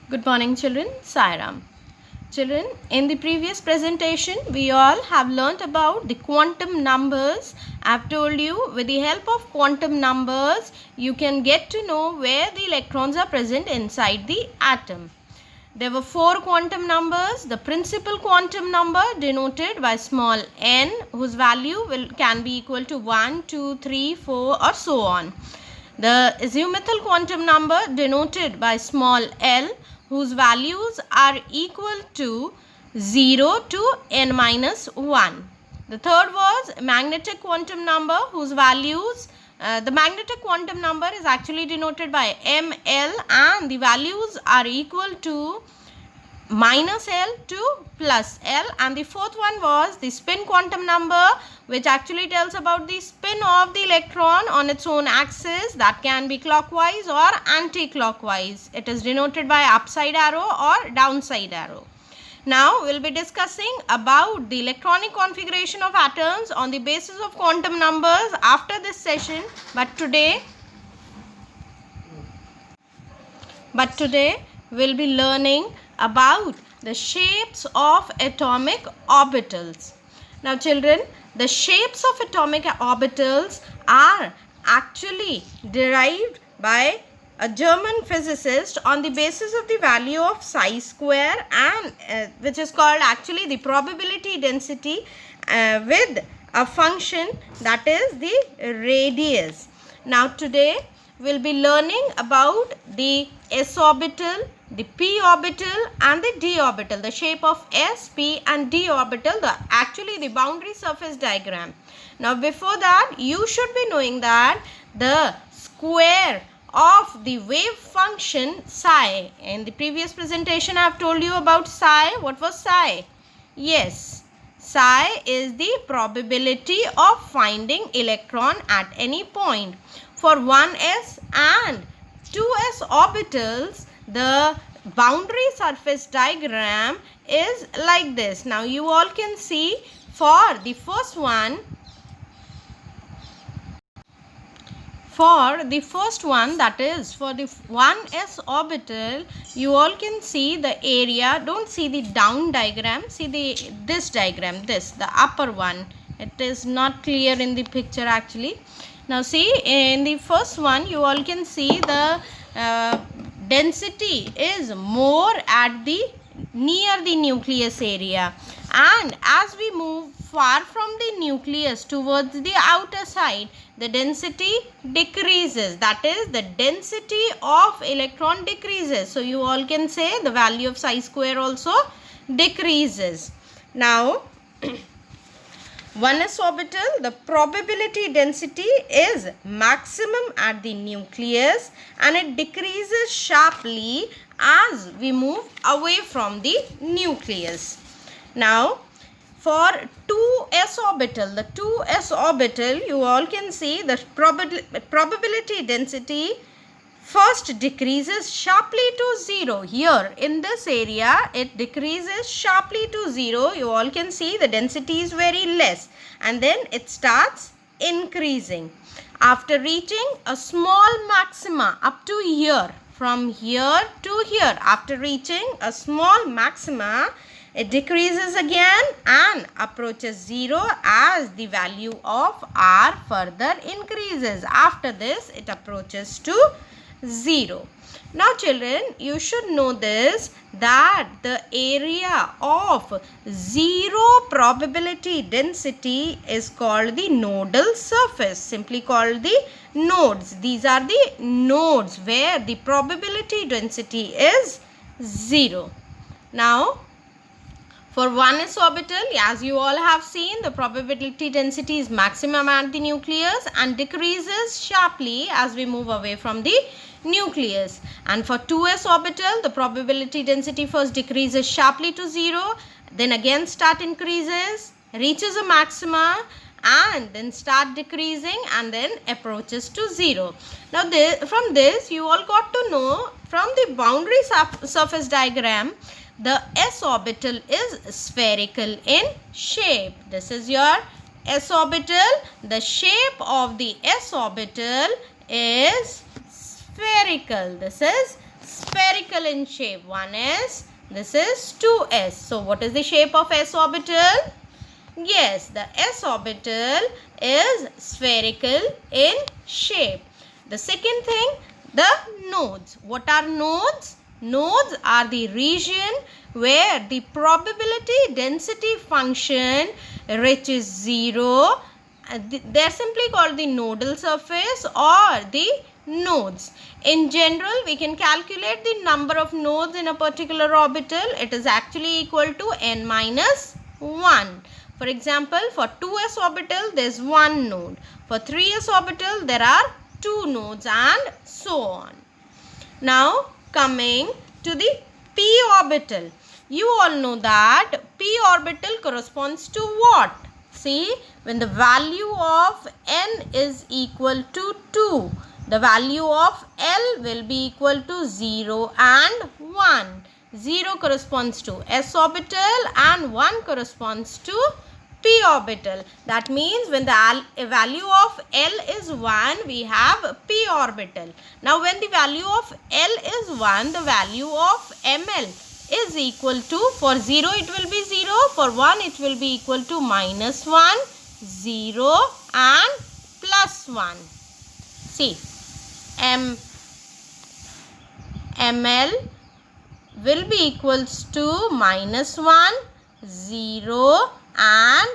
Good morning, children. Sairam. Children, in the previous presentation, we all have learnt about the quantum numbers. I've told you with the help of quantum numbers, you can get to know where the electrons are present inside the atom. There were four quantum numbers. The principal quantum number denoted by small n, whose value can be equal to 1, 2, 3, 4 or so on. The azimuthal quantum number denoted by small l, whose values are equal to 0 to n minus 1. The third was magnetic quantum number, whose values the magnetic quantum number is actually denoted by ml and the values are equal to minus L to plus L. And the fourth one was the spin quantum number, which actually tells about the spin of the electron on its own axis, that can be clockwise or anti-clockwise. It is denoted by upside arrow or downside arrow. Now we will be discussing about the electronic configuration of atoms on the basis of quantum numbers after this session. But today we will be learning about the shapes of atomic orbitals. Now children, the shapes of atomic orbitals are actually derived by a German physicist on the basis of the value of psi square, and which is called actually the probability density with a function that is the radius. Now today we will be learning about the s orbital, the p orbital and the d orbital, the shape of s, p and d orbital, actually the boundary surface diagram. Now before that, you should be knowing that the square of the wave function psi. In the previous presentation I have told you about psi. What was psi? Yes, psi is the probability of finding electron at any point. For 1s and 2s orbitals, the boundary surface diagram is like this. Now you all can see for the first one, that is for the 1s orbital, you all can see the area. Don't see the down diagram, see this diagram, the upper one. It is not clear in the picture actually. Now see, in the first one you all can see the density is more at the near the nucleus area, and as we move far from the nucleus towards the outer side, the density decreases. That is, the density of electron decreases. So you all can say the value of psi square also decreases. Now 1s orbital, the probability density is maximum at the nucleus and it decreases sharply as we move away from the nucleus. Now for 2s orbital, the 2s orbital, you all can see the probability density first decreases sharply to 0. Here in this area it decreases sharply to 0. You all can see the density is very less and then it starts increasing after reaching a small maxima up to here. From here to here, after reaching a small maxima, it decreases again and approaches 0 as the value of r further increases. After this it approaches to 0. Now children, you should know this, that the area of 0 probability density is called the nodal surface, simply called the nodes. These are the nodes where the probability density is 0. Now for 1s orbital, as you all have seen, the probability density is maximum at the nucleus and decreases sharply as we move away from the nucleus. And for 2s orbital, the probability density first decreases sharply to 0, then again start increases, reaches a maxima and then start decreasing and then approaches to 0. Now from this you all got to know, from the boundary surface diagram, the s orbital is spherical in shape. This is your s orbital. The shape of the s orbital is spherical. This is spherical in shape. 1s, this is 2s. So what is the shape of s orbital? Yes, the s orbital is spherical in shape. The second thing, the nodes. What are nodes? Nodes are the region where the probability density function reaches 0. They are simply called the nodal surface or the nodes. In general, we can calculate the number of nodes in a particular orbital. It is actually equal to n minus 1. For example, for 2s orbital, there is 1 node. For 3s orbital, there are 2 nodes and so on. Now, coming to the p orbital. You all know that p orbital corresponds to what? See, when the value of n is equal to 2, the value of L will be equal to 0 and 1. 0 corresponds to s orbital and 1 corresponds to p orbital. That means when the value of L is 1, we have p orbital. Now when the value of L is 1, the value of ml is equal to, for 0 it will be 0, for 1 it will be equal to minus 1, 0 and plus 1. See, ml will be equals to minus 1, 0 and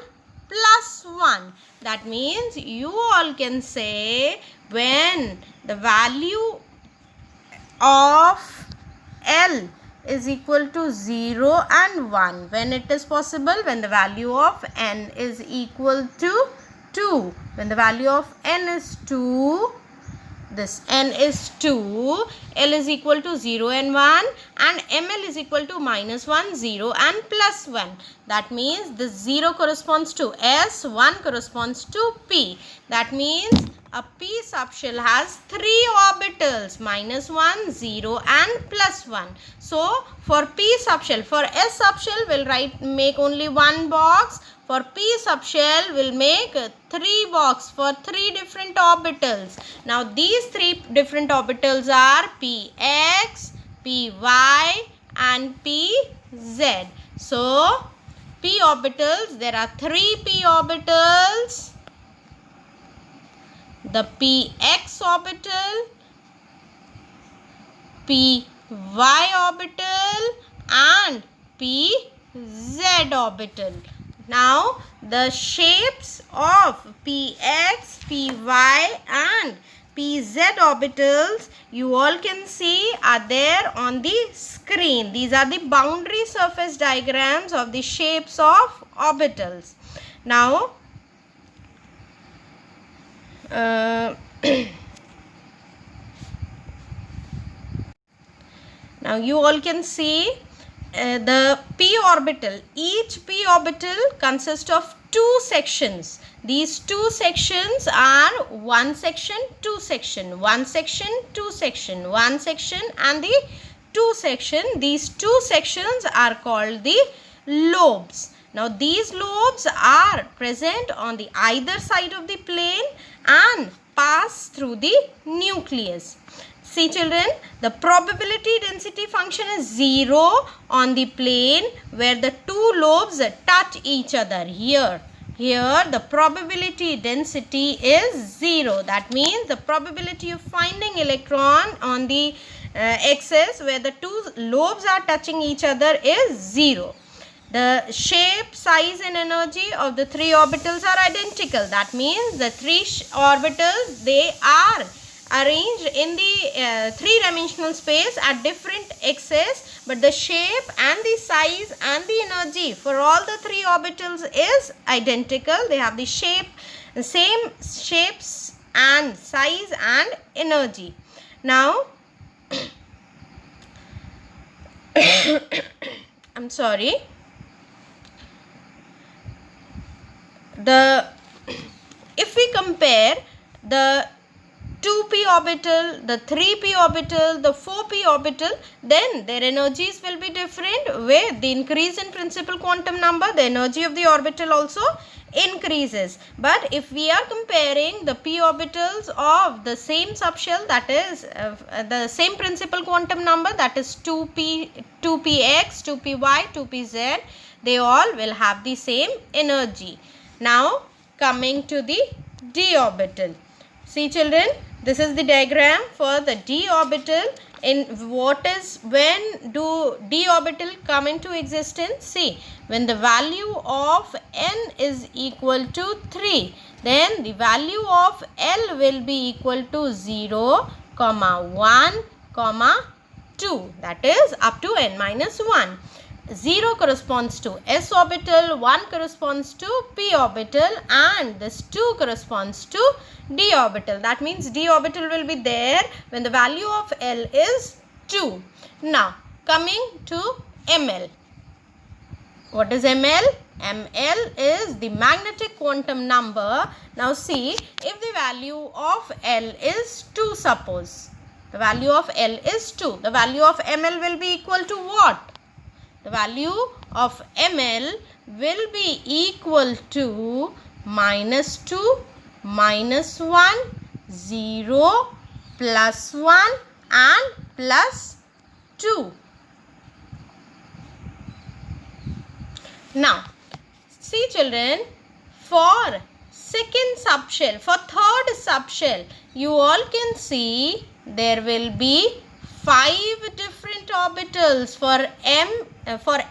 plus 1. That means you all can say when the value of L is equal to 0 and 1. When it is possible? When the value of n is equal to 2. When the value of n is 2, this n is 2, L is equal to 0 and 1 and ml is equal to minus 1, 0 and plus 1. That means this 0 corresponds to S, 1 corresponds to P. That means a P subshell has 3 orbitals, minus 1, 0 and plus 1. So for P subshell, for S subshell we'll make only one box. For P subshell, we'll make 3 box for 3 different orbitals. Now, these 3 different orbitals are Px, Py and Pz. So, P orbitals, there are 3 P orbitals. The Px orbital, Py orbital and Pz orbital. Now, the shapes of Px, Py and Pz orbitals you all can see are there on the screen. These are the boundary surface diagrams of the shapes of orbitals. Now, now you all can see the p orbital. Each p orbital consists of 2 sections. These 2 sections are 1 section, 2 section, 1 section, 2 section, 1 section and the 2 section. These 2 sections are called the lobes. Now these lobes are present on the either side of the plane and pass through the nucleus. See children, the probability density function is 0 on the plane where the 2 lobes touch each other. Here the probability density is 0. That means the probability of finding electron on the axis where the 2 lobes are touching each other is 0. The shape, size and energy of the 3 orbitals are identical. That means the 3 orbitals, they are arranged in the 3-dimensional space at different axes, but the shape and the size and the energy for all the 3 orbitals is identical. They have the same shapes and size and energy. Now, I'm sorry. If we compare the 2p orbital, the 3p orbital, the 4p orbital, then their energies will be different. With the increase in principal quantum number, the energy of the orbital also increases. But if we are comparing the p orbitals of the same subshell, that is the same principal quantum number, that is 2px, 2py, 2pz, they all will have the same energy. Now coming to the d orbital. See children, this is the diagram for the d orbital. In what is, when do d orbital come into existence? See, when the value of n is equal to 3, then the value of L will be equal to 0, 1, 2, that is up to n minus 1. 0 corresponds to s orbital, 1 corresponds to p orbital, and this 2 corresponds to d orbital. That means d orbital will be there when the value of L is 2. Now coming to Ml. What is Ml? Ml is the magnetic quantum number. Now see, if the value of L is 2, suppose the value of L is 2, the value of Ml will be equal to what? The value of Ml will be equal to minus 2, minus 1, 0, plus 1 and plus 2. Now, see children, for second subshell, for third subshell, you all can see there will be 5 different orbitals. For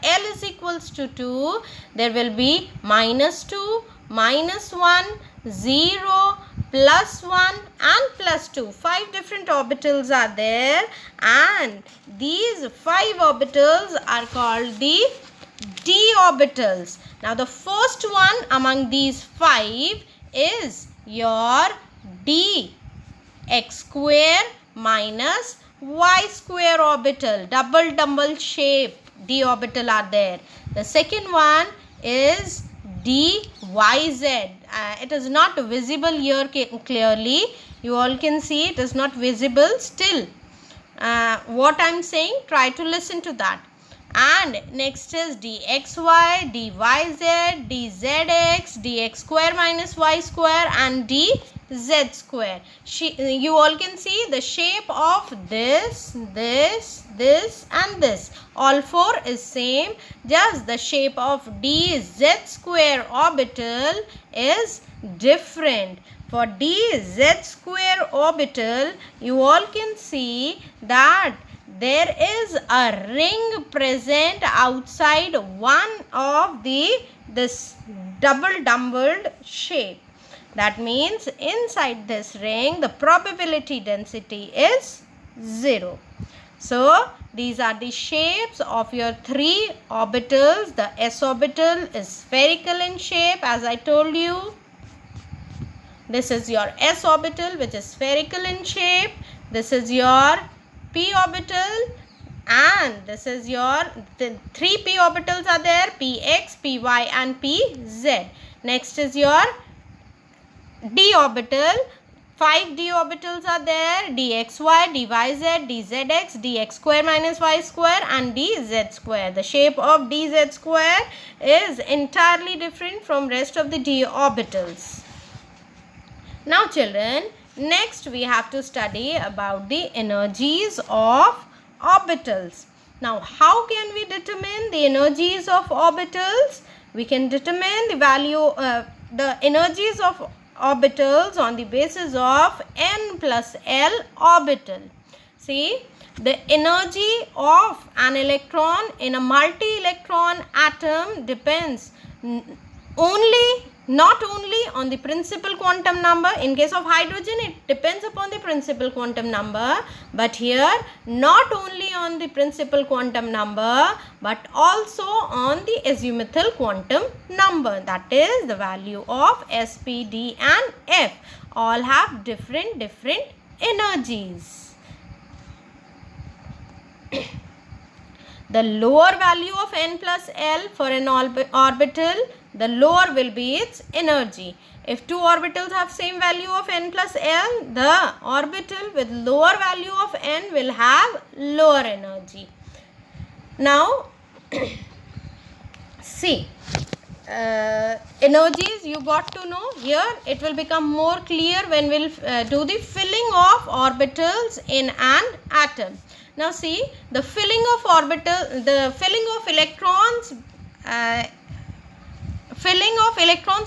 L is equals to 2, there will be minus 2, minus 1, 0, plus 1 and plus 2. 5 different orbitals are there, and these 5 orbitals are called the d orbitals. Now the first one among these 5 is your d x square minus y square orbital, double shape d orbital are there. The second one is dyz. It is not visible here clearly. You all can see it is not visible. Still, what I am saying, try to listen to that. And next is dxy, dyz, dzx, dx square minus y square, and dz square. You all can see the shape of this, this and this. All 4 is same, just the shape of dz square orbital is different. For dz square orbital, you all can see that there is a ring present outside one of this doubled shape. That means inside this ring the probability density is 0. So these are the shapes of your 3 orbitals. The s orbital is spherical in shape, as I told you. This is your s orbital, which is spherical in shape. This is your p orbital, and this is your 3 p orbitals are there, px, py and pz. Next is your d orbital. 5 d orbitals are there, dxy, dyz, dzx, dx square minus y square and dz square. The shape of dz square is entirely different from rest of the d orbitals. Now children, next we have to study about the energies of orbitals. Now how can we determine the energies of orbitals? We can determine the value, the energies of orbitals on the basis of n plus L orbital. See, the energy of an electron in a multi-electron atom depends not only on the principal quantum number. In case of hydrogen, it depends upon the principal quantum number, but here not only on the principal quantum number but also on the azimuthal quantum number, that is the value of s, p, d and f. All have different energies. The lower value of n plus L for an orbital the lower will be its energy. If two orbitals have same value of n plus L, the orbital with lower value of n will have lower energy. Now, see, energies you got to know. Here it will become more clear when we'll do the filling of orbitals in an atom. Now see, the filling of electrons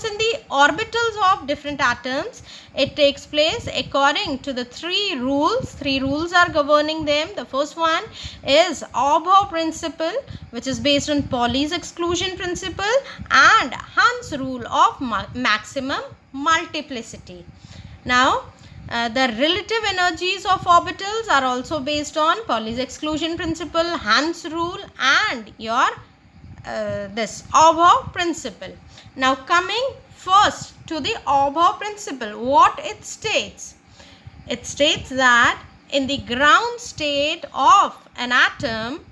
in the orbitals of different atoms, it takes place according to the three rules. Three rules are governing them. The first one is Aubert principle, which is based on Pauli's exclusion principle, and Hund's rule of maximum multiplicity. Now, the relative energies of orbitals are also based on Pauli's exclusion principle, Hund's rule, and your this Aubert principle. Now coming first to the Aubert principle, what it states? It states that in the ground state of an atom,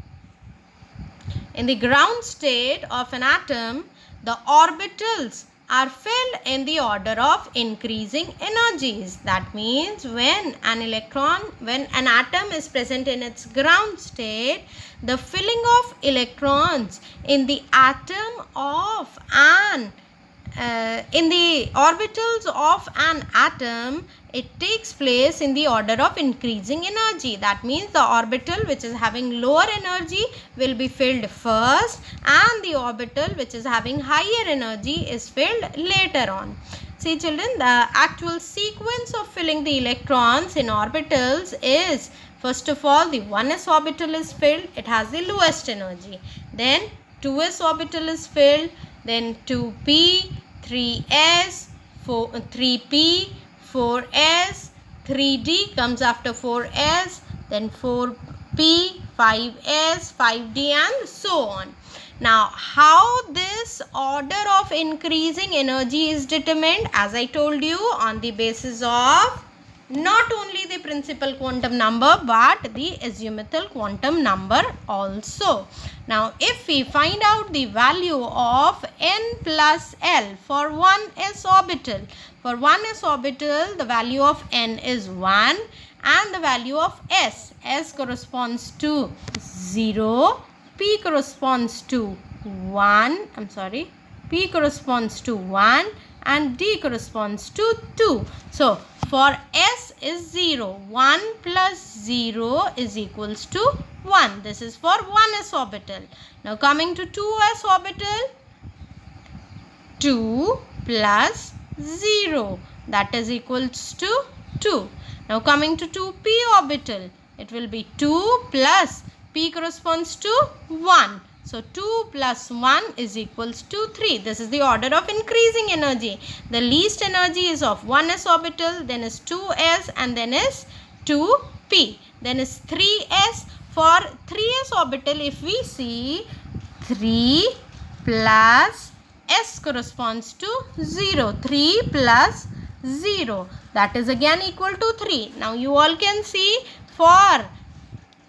the orbitals are filled in the order of increasing energies. That means when an atom is present in its ground state, the filling of electrons in the orbitals of an atom, it takes place in the order of increasing energy. That means the orbital which is having lower energy will be filled first, and the orbital which is having higher energy is filled later on. See children, the actual sequence of filling the electrons in orbitals is, first of all, the 1s orbital is filled, it has the lowest energy. Then 2s orbital is filled, then 2p, 3s, 3p, 4s, 3d comes after 4s, then 4p, 5s, 5d, and so on. Now, how this order of increasing energy is determined? As I told you, on the basis of not only the principal quantum number but the azimuthal quantum number also. Now, if we find out the value of n plus L for 1s orbital, the value of n is 1 and the value of s corresponds to 0, p corresponds to 1, p corresponds to 1 and d corresponds to 2. So, for s is 0, 1 plus 0 is equals to 1. This is for 1s orbital. Now coming to 2s orbital, 2 plus 0, that is equals to 2. Now coming to 2p orbital, it will be 2 plus p corresponds to 1. So 2 plus 1 is equals to 3. This is the order of increasing energy. The least energy is of 1s orbital, then is 2s, and then is 2p. Then is 3s. For 3s orbital, if we see, 3 plus s corresponds to 0. 3 plus 0. That is again equal to 3. Now you all can see for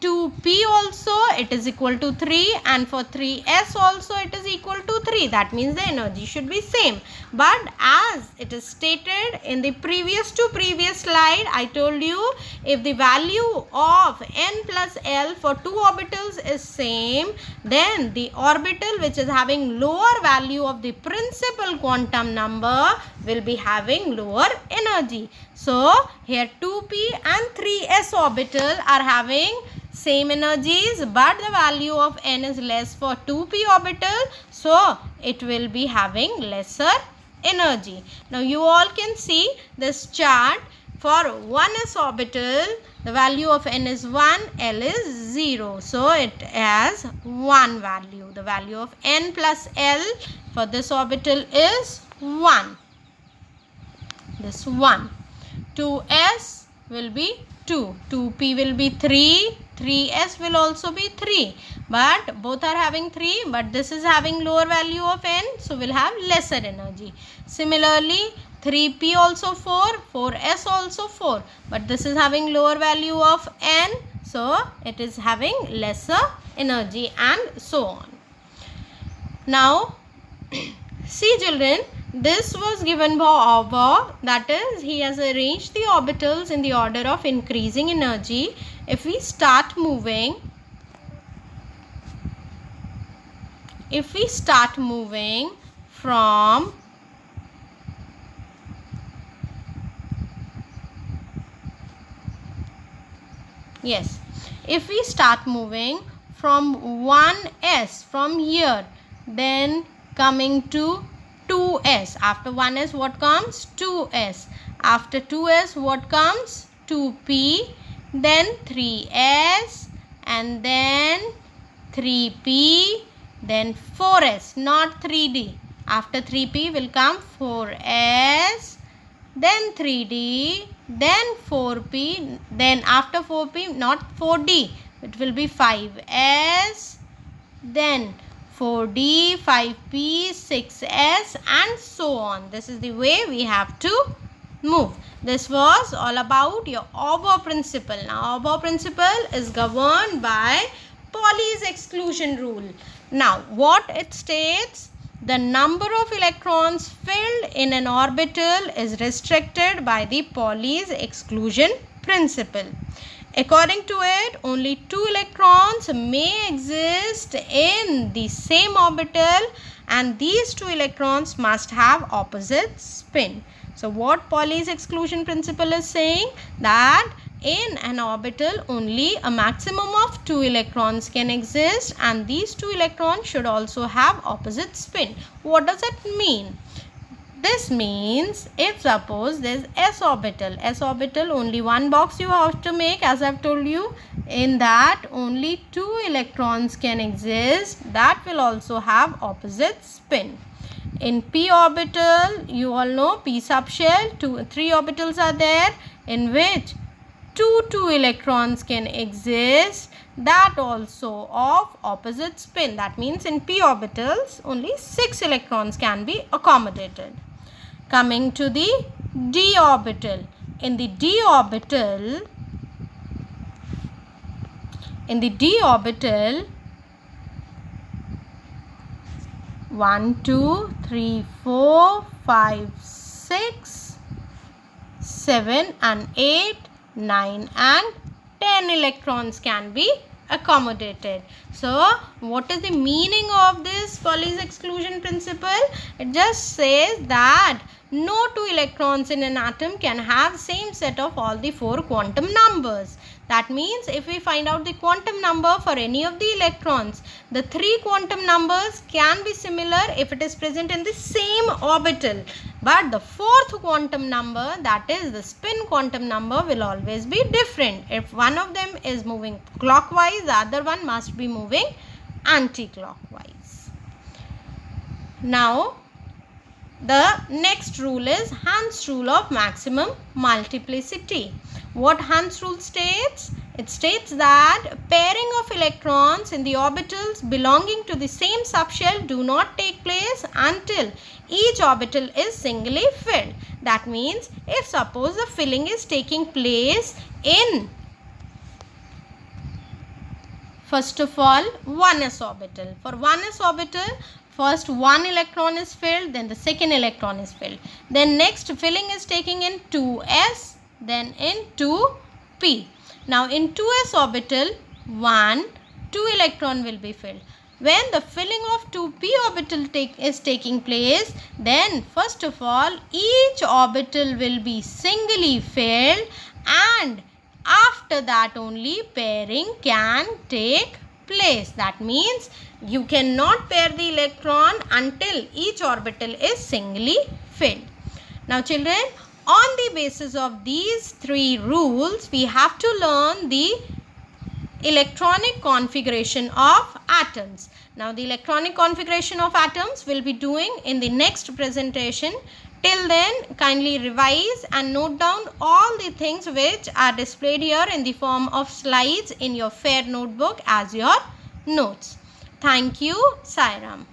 2p also it is equal to 3 and for 3s also it is equal to 3. That means the energy should be same. But as it is stated in the previous slide, I told you if the value of n plus L for two orbitals is same, then the orbital which is having lower value of the principal quantum number will be having lower energy. So here 2p and 3s orbital are having same energies, but the value of n is less for 2p orbital, so it will be having lesser energy. Now you all can see this chart. For 1s orbital, the value of n is 1, L is 0, so it has 1 value. The value of n plus L for this orbital is 1. This 1. 2s will be 2, 2p will be 3, 3s will also be 3, but both are having 3, but this is having lower value of n, so will have lesser energy. Similarly, 3p also 4, 4s also 4, but this is having lower value of n, so it is having lesser energy, and so on. Now See children, this was given by Auber, that is, he has arranged the orbitals in the order of increasing energy. If we start moving from if we start moving from 1s from here, then coming to 2s. After 1s what comes? 2s. After 2s what comes? 2p, then 3s, and then 3p, then 4s, not 3d. After 3p will come 4s, then 3d, then 4p, then after 4p not 4d, it will be 5s, then 4d, 5p, 6s, and so on. This is the way we have to move. This was all about your Auber principle. Now Auber principle is governed by Pauli's exclusion rule. Now what it states? The number of electrons filled in an orbital is restricted by the Pauli's exclusion principle. According to it, only 2 electrons may exist in the same orbital, and these 2 electrons must have opposite spin. So what Pauli's exclusion principle is saying? That in an orbital only a maximum of 2 electrons can exist, and these 2 electrons should also have opposite spin. What does it mean? This means if suppose there is s orbital, only one box you have to make, as I have told you. In that only 2 electrons can exist, that will also have opposite spin. In p orbital, you all know p subshell, 3 orbitals are there, in which 2 electrons can exist, that also of opposite spin. That means in p orbitals only 6 electrons can be accommodated. Coming to the d orbital. In the d orbital 1, 2, 3, 4, 5, 6, 7 and 8, 9 and 10 electrons can be accommodated. So what is the meaning of this Pauli's exclusion principle? It just says that no 2 electrons in an atom can have same set of all the 4 quantum numbers. That means if we find out the quantum number for any of the electrons, the 3 quantum numbers can be similar if it is present in the same orbital. But the 4th quantum number, that is the spin quantum number, will always be different. If one of them is moving clockwise, the other one must be moving anti-clockwise. Now, the next rule is Hund's rule of maximum multiplicity. What Hund's rule states? It states that pairing of electrons in the orbitals belonging to the same subshell do not take place until each orbital is singly filled. That means if suppose the filling is taking place in, first of all, 1s orbital. For 1s orbital, first 1 electron is filled, then the second electron is filled. Then next filling is taking in 2s, then in 2p. Now in 2s orbital, 2 electron will be filled. When the filling of 2p orbital is taking place, then first of all each orbital will be singly filled, and after that only pairing can take place. That means you cannot pair the electron until each orbital is singly filled. Now children, on the basis of these 3 rules, we have to learn the electronic configuration of atoms. Now the electronic configuration of atoms will be doing in the next presentation. Till then, kindly revise and note down all the things which are displayed here in the form of slides in your fair notebook as your notes. Thank you. Sai Ram.